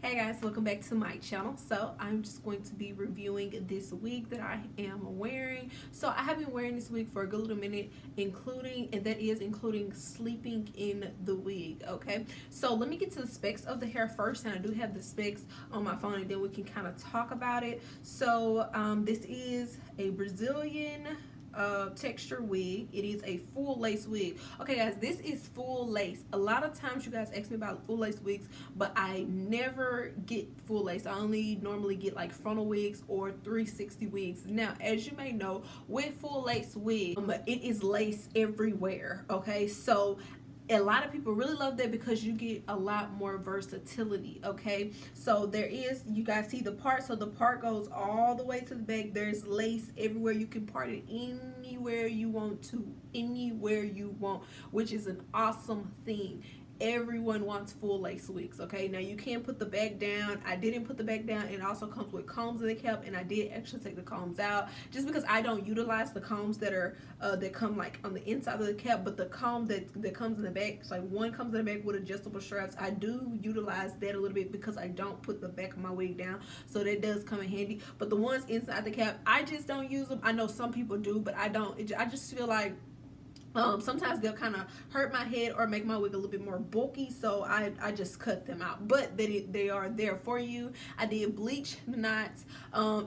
Hey guys, welcome back to my channel. So I'm just going to be reviewing this wig that I am wearing. So I have been wearing this wig for a good little minute, including sleeping in the wig. Okay, so let me get to the specs of the hair first, and I do have the specs on my phone, and then we can kind of talk about it. So this is a Brazilian texture wig. It is a full lace wig. Okay guys, this is full lace. A lot of times you guys ask me about full lace wigs, but I never get full lace. I only normally get like frontal wigs or 360 wigs. Now, as you may know, with full lace wig, it is lace everywhere. Okay, so a lot of people really love that because you get a lot more versatility. Okay, so there is, you guys see the part, so the part goes all the way to the back. There's lace everywhere. You can part it anywhere you want to, anywhere you want, which is an awesome thing. Everyone wants full lace wigs. Okay, now you can put the back down. I didn't put the back down. It also comes with combs in the cap, and I did actually take the combs out just because I don't utilize the combs that are that come like on the inside of the cap, but the comb that comes in the back, so like one comes in the back with adjustable straps. I do utilize that a little bit because I don't put the back of my wig down, so that does come in handy. But the ones inside the cap, I just don't use them. I know some people do, but I don't. I just feel like sometimes they'll kind of hurt my head or make my wig a little bit more bulky, so I just cut them out. But they are there for you. I did bleach the knots.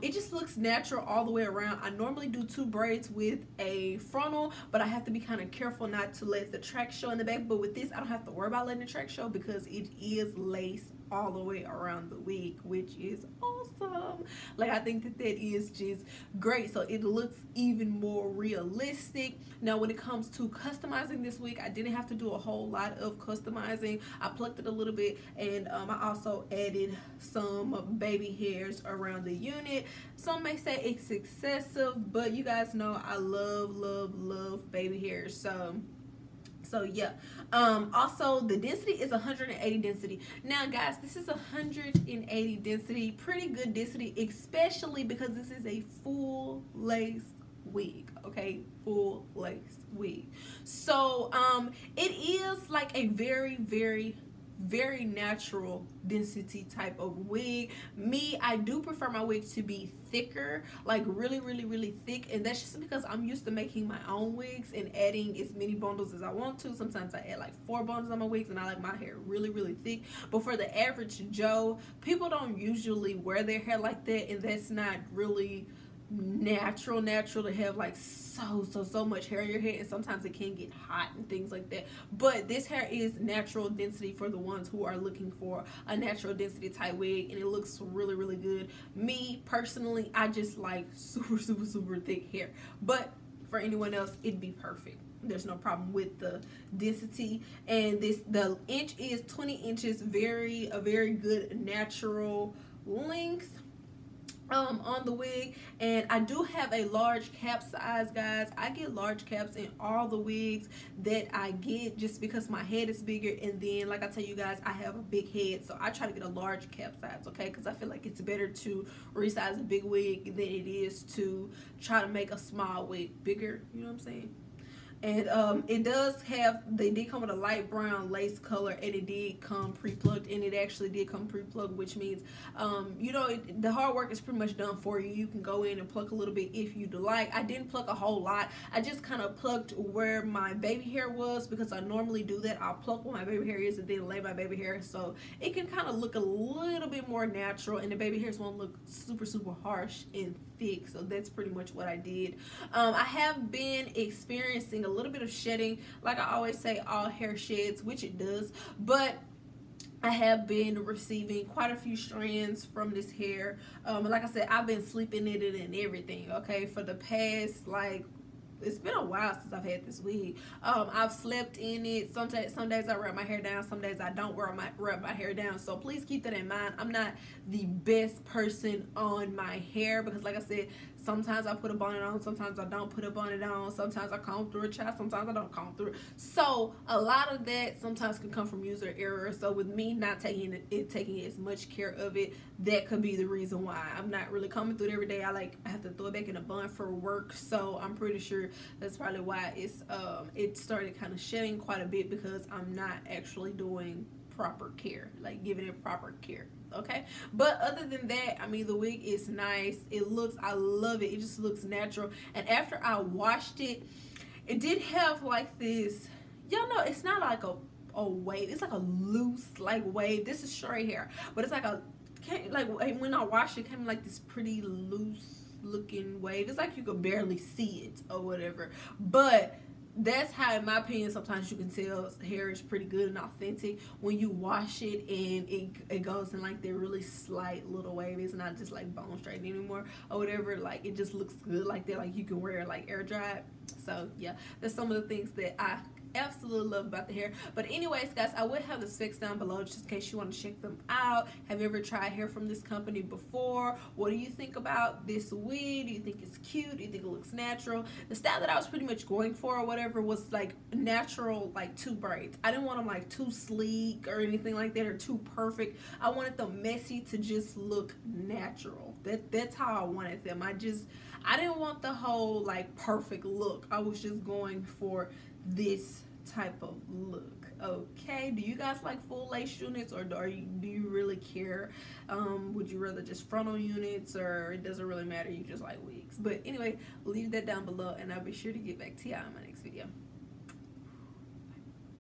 It just looks natural all the way around. I normally do 2 braids with a frontal, but I have to be kind of careful not to let the track show in the back. But with this, I don't have to worry about letting the track show because it is lace all the way around the wig, which is awesome. Like, I think that is just great, so it looks even more realistic. Now, when it comes to customizing this wig, I didn't have to do a whole lot of customizing. I plucked it a little bit, and I also added some baby hairs around the unit. Some may say it's excessive, but you guys know I love baby hairs. So yeah. Also, the density is 180 density. Now guys, this is 180 density, pretty good density, especially because this is a full lace wig. Okay, full lace wig. So it is like a very natural density type of wig. I do prefer my wig to be thicker, like really thick, and that's just because I'm used to making my own wigs and adding as many bundles as I want to. Sometimes I add like 4 bundles on my wigs, and I like my hair really thick. But for the average Joe, people don't usually wear their hair like that, and that's not really natural to have like so much hair in your head, and sometimes it can get hot and things like that. But this hair is natural density for the ones who are looking for a natural density type wig, and it looks really good. Me personally, I just like super thick hair, but for anyone else, it'd be perfect. There's no problem with the density. And the inch is 20 inches, a very good natural length on the wig. And I do have a large cap size, guys. I get large caps in all the wigs that I get just because my head is bigger, and then like I tell you guys, I have a big head, so I try to get a large cap size. Okay, because I feel like it's better to resize a big wig than it is to try to make a small wig bigger, you know what I'm saying? And it does have, they did come with a light brown lace color, and it did come pre-plucked, and it actually did come pre-plucked, which means you know, the hard work is pretty much done for you. You can go in and pluck a little bit if you'd like. I didn't pluck a whole lot. I just kind of plucked where my baby hair was, because I normally do that. I'll pluck where my baby hair is and then lay my baby hair, so it can kind of look a little bit more natural, and the baby hairs won't look super harsh and thick. So that's pretty much what I did. I have been experiencing a little bit of shedding. Like I always say, all hair sheds, which it does, but I have been receiving quite a few strands from this hair. Like I said, I've been sleeping in it and everything, okay, for the past, like, it's been a while since I've had this wig. I've slept in it. Some days I wrap my hair down, some days I don't wrap my hair down. So please keep that in mind. I'm not the best person on my hair because, like I said, sometimes I put a bonnet on, sometimes I don't put a bonnet on, sometimes I comb through a child, sometimes I don't comb through it. So a lot of that sometimes can come from user error. So with me not taking as much care of it, that could be the reason why I'm not really combing through it every day. I have to throw it back in a bun for work, so I'm pretty sure that's probably why it started kind of shedding quite a bit, because I'm not actually doing proper care, like giving it proper care. Okay, but other than that, I mean, the wig is nice. It looks, I love it. It just looks natural. And after I washed it, it did have like this, y'all know, it's not like a wave. It's like a loose like wave. This is straight hair, but it's like a, like when I washed it, came like this pretty loose looking wave. It's like you could barely see it or whatever, but that's how, in my opinion, sometimes you can tell hair is pretty good and authentic when you wash it and it goes in like the really slight little wave. It's not just like bone straight anymore or whatever. Like it just looks good like that, like you can wear it like air dried. So yeah, that's some of the things that I absolutely love about the hair. But anyways, guys, I would have the specs down below just in case you want to check them out. Have you ever tried hair from this company before? What do you think about this wig? Do you think it's cute? Do you think it looks natural? The style that I was pretty much going for or whatever was like natural, like 2 braids. I didn't want them like too sleek or anything like that, or too perfect. I wanted them messy to just look natural. That's how I wanted them. I didn't want the whole like perfect look. I was just going for this type of look. Okay, do you guys like full lace units, or do you really care? Would you rather just frontal units, or it doesn't really matter, you just like wigs? But anyway, leave that down below and I'll be sure to get back to y'all in my next video.